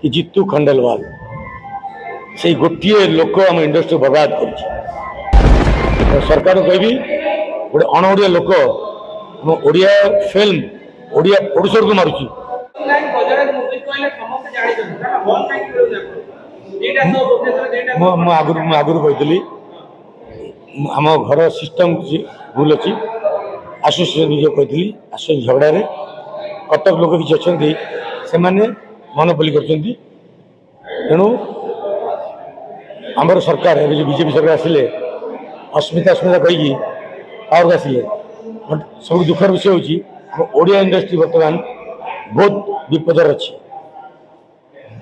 कि जितू खंडेलवाल से गोटे लोक आम इंडस्ट्री बर्बाद कर सरकार कहबी गोटे अणओडिया लोक आम ओडिया फिल्म ओडिया प्रोड्यूसर को मारुची आगुरी कही आम घर सिस्टम भूल अच्छी आसोसिएसन निज कही आसोसिएसन झगड़े कटक लोक किसी अच्छा से मनोपली कर तेणु आमर सरकार जो बीजेपी सरकार आसिले अस्मिता कहीकि पावर आसिले सब दुखर विषय होड़िया इंडस्ट्री बर्तमान बहुत विपदर अच्छी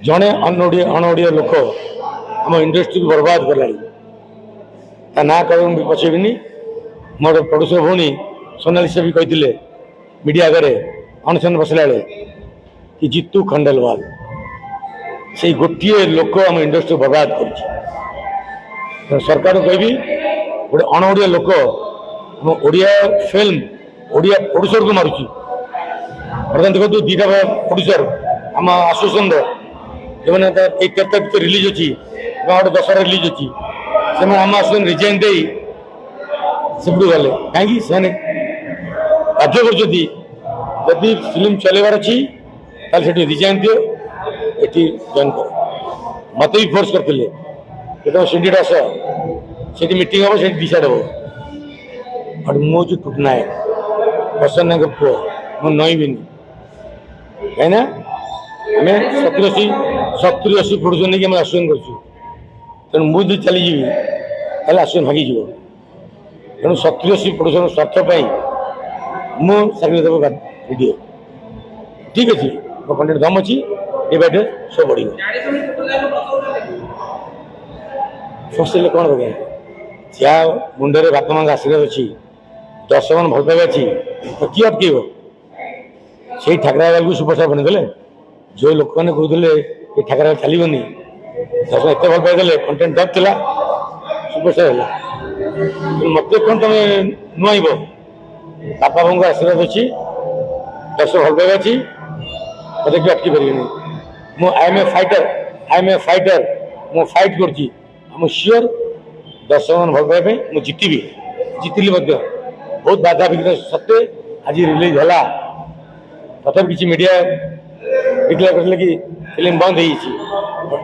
जड़े अणओडिया लोक आम इंडस्ट्री को बर्बाद कला ना कह पचेबी मोर प्रोड्यूसर भौणी सोनालिसा भी कही मीडिया आगे अनशन बसला कि जितू खंडेलवाल से गोटे लोक आम इंडस्ट्री बर्बाद कर सरकार कहबी गोटे अणओडिया लोक आम ओडिया फिल्म ओडिया प्रोड्यूसर को मारुची बर्तमान देखो दीटा प्रोड्यूसर आम आसोसिएसन जो मैंने रिलीज अच्छी गोटे 10 रिलीज अच्छी से आम आसोसिएसन रिजाइन दे सेपटू गले कहीं बाध्य कर फिल्म चलेबार अच्छी से रिजाइन दियो ये जॉइन कर मत भी फोर्स करते सीडीट आस से मीटिंग हम से डिसाइड हम और मो जो टुटनायक प्रसन्न नायक पुओ मुझे नईबी कहीं आम 70-80 प्रोड्यूसर नहीं आम आसोसिएसन करूँ मुझे चलीजी आसोसिएसन भांगी तेणु 70-80 प्रोड्यूसर स्वार्थ मुझे वीडियो ठीक अच्छे मो कंटेंट दम अच्छी डे बाय डे सब बढ़ सोशल कौन पकड़े जहाँ मुंडे बापा माँ आशीर्वाद अच्छी 10 मन भल पाइबा अच्छी तो किए अटकेब से ठाकरा को सुपरस्टार बनेदेले जो लोक मैंने कहते ये ठाकरा चलनी 10 एत भल पाइदे कंटेंट टप था सुपरस्टार है मत कौन तुम नुआब बापा माँ आशीर्वाद अच्छी 10 भल पाइबा अच्छी मत कि अटकी पारे आई एम ए फाइटर मु फाइट कर सियोर 10 मन भल पाइबा मुझे जितली बहुत बाधा विघ्न सत्वे आज रिलीज है तथा किसी मीडिया डिक्लेयर करते कि फिल्म बंद हो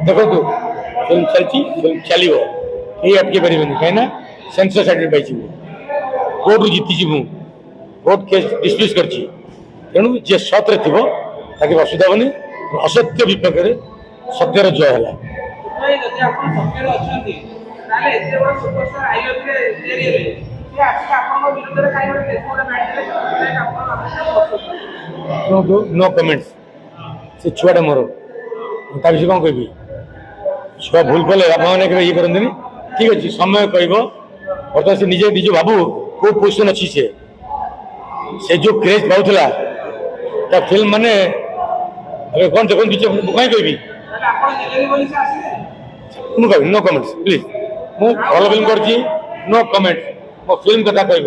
देखो फिल्म चलती फिल्म चलो ये अटके पारे कहीं सेंसर सर्टिफिकेट पाई कोर्ट जीति कोर्ट केस डिसमिस कर तेणु जी सत्रे थी ताकि असुविधा हेनी असत्य विपक्ष में सत्यर जय है नो कमेंट्स से छुआटा मोर विषय कौन कह छुआ भूल कले बापा मैंने ये करते ठीक अच्छे समय कह बर्तमान से निजे निज बाबू कौ पोजिशन अच्छी से जो क्रेज पाला फिल्म माने कौन देखो कहीं कह नो कमेंट्स प्लीज मु भल फिल्म कर नो कमेंट मो फिल्म कथा कह